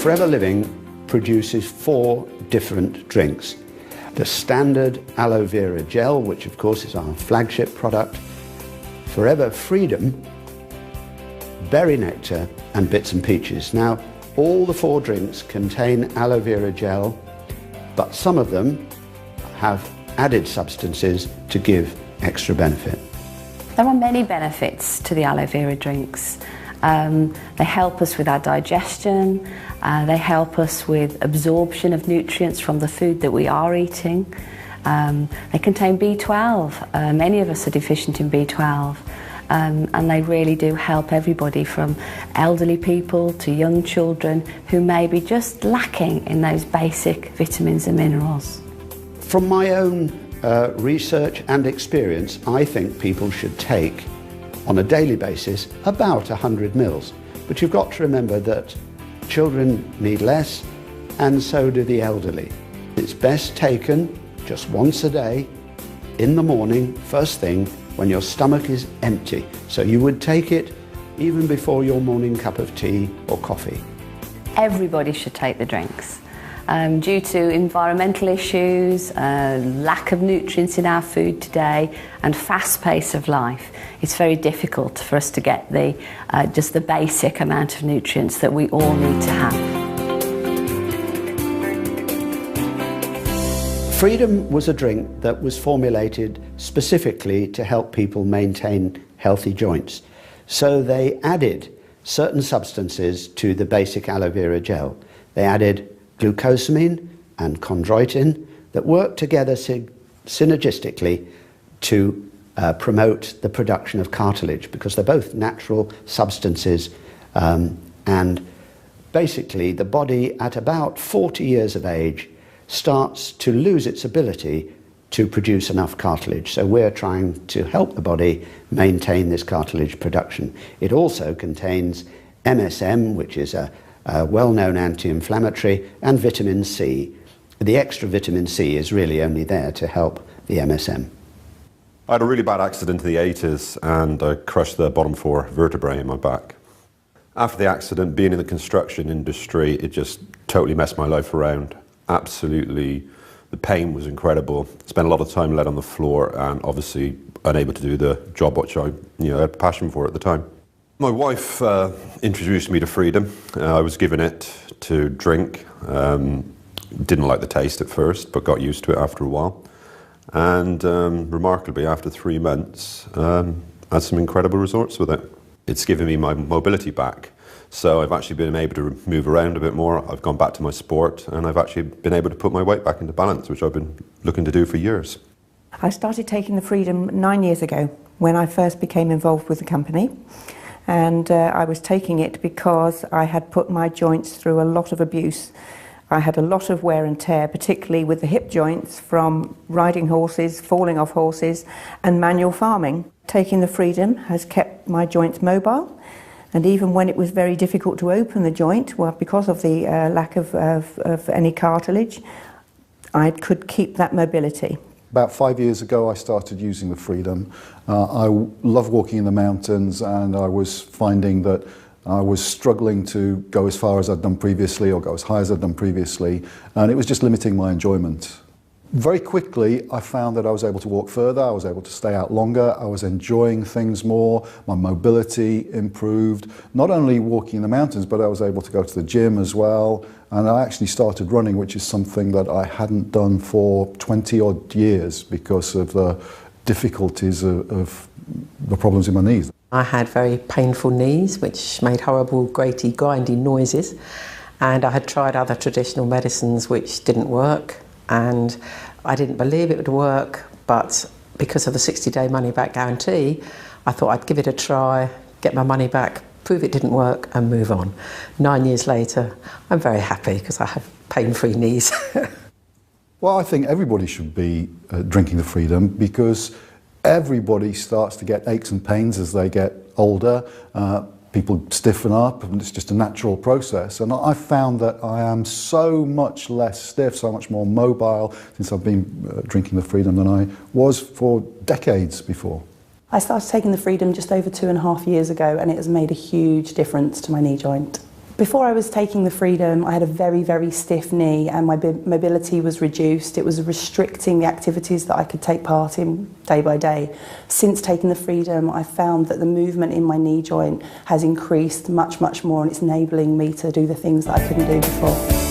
Forever Living produces 4 different drinks. The standard aloe vera gel, which of course is our flagship product, Forever Freedom, berry nectar and bits and peaches. Now, all the 4 drinks contain aloe vera gel, but some of them have added substances to give extra benefit. There are many benefits to the aloe vera drinks. They help us with our digestion, they help us with absorption of nutrients from the food that we are eating. They contain B12. Many of us are deficient in B12. And they really do help everybody from elderly people to young children who may be just lacking in those basic vitamins and minerals. From my own research and experience, I think people should take on a daily basis about 100 mils. But you've got to remember that children need less, and so do the elderly. It's best taken just once a day, in the morning, first thing, when your stomach is empty. So you would take it even before your morning cup of tea or coffee. Everybody should take the drinks. Due to environmental issues, lack of nutrients in our food today, and fast pace of life, it's very difficult for us to get just the basic amount of nutrients that we all need to have. Freedom was a drink that was formulated specifically to help people maintain healthy joints. So they added certain substances to the basic aloe vera gel. They added glucosamine and chondroitin that work together synergistically to promote the production of cartilage, because they're both natural substances, and basically the body at about 40 years of age starts to lose its ability to produce enough cartilage. So we're trying to help the body maintain this cartilage production. It also contains MSM, which is a well-known anti-inflammatory, and vitamin C. The extra vitamin C is really only there to help the MSM. I had a really bad accident in the 80s and I crushed the bottom 4 vertebrae in my back. After the accident, being in the construction industry, it just totally messed my life around. Absolutely, the pain was incredible. Spent a lot of time laid on the floor and obviously unable to do the job which I had passion for at the time. My wife introduced me to Freedom. I was given it to drink. Didn't like the taste at first, but got used to it after a while. And remarkably, after 3 months, had some incredible results with it. It's given me my mobility back. So I've actually been able to move around a bit more. I've gone back to my sport, and I've actually been able to put my weight back into balance, which I've been looking to do for years. I started taking the Freedom 9 years ago when I first became involved with the company. And I was taking it because I had put my joints through a lot of abuse. I had a lot of wear and tear, particularly with the hip joints from riding horses, falling off horses, and manual farming. Taking the Freedom has kept my joints mobile, and even when it was very difficult to open the joint, well, because of the lack of any cartilage, I could keep that mobility. About 5 years ago, I started using the Freedom. I love walking in the mountains, and I was finding that I was struggling to go as far as I'd done previously or go as high as I'd done previously, and it was just limiting my enjoyment. Very quickly, I found that I was able to walk further, I was able to stay out longer, I was enjoying things more, my mobility improved. Not only walking in the mountains, but I was able to go to the gym as well. And I actually started running, which is something that I hadn't done for 20-odd years because of the difficulties of the problems in my knees. I had very painful knees, which made horrible, graty, grindy noises. And I had tried other traditional medicines which didn't work. And I didn't believe it would work, but because of the 60-day money-back guarantee, I thought I'd give it a try, get my money back, prove it didn't work, and move on. 9 years later, I'm very happy because I have pain-free knees. Well, I think everybody should be drinking the Freedom because everybody starts to get aches and pains as they get older. People stiffen up, and it's just a natural process. And I found that I am so much less stiff, so much more mobile since I've been drinking the Freedom than I was for decades before. I started taking the Freedom just over 2.5 years ago, and it has made a huge difference to my knee joint. Before I was taking the Freedom, I had a very, very stiff knee and my mobility was reduced. It was restricting the activities that I could take part in day by day. Since taking the Freedom, I found that the movement in my knee joint has increased much, much more, and it's enabling me to do the things that I couldn't do before.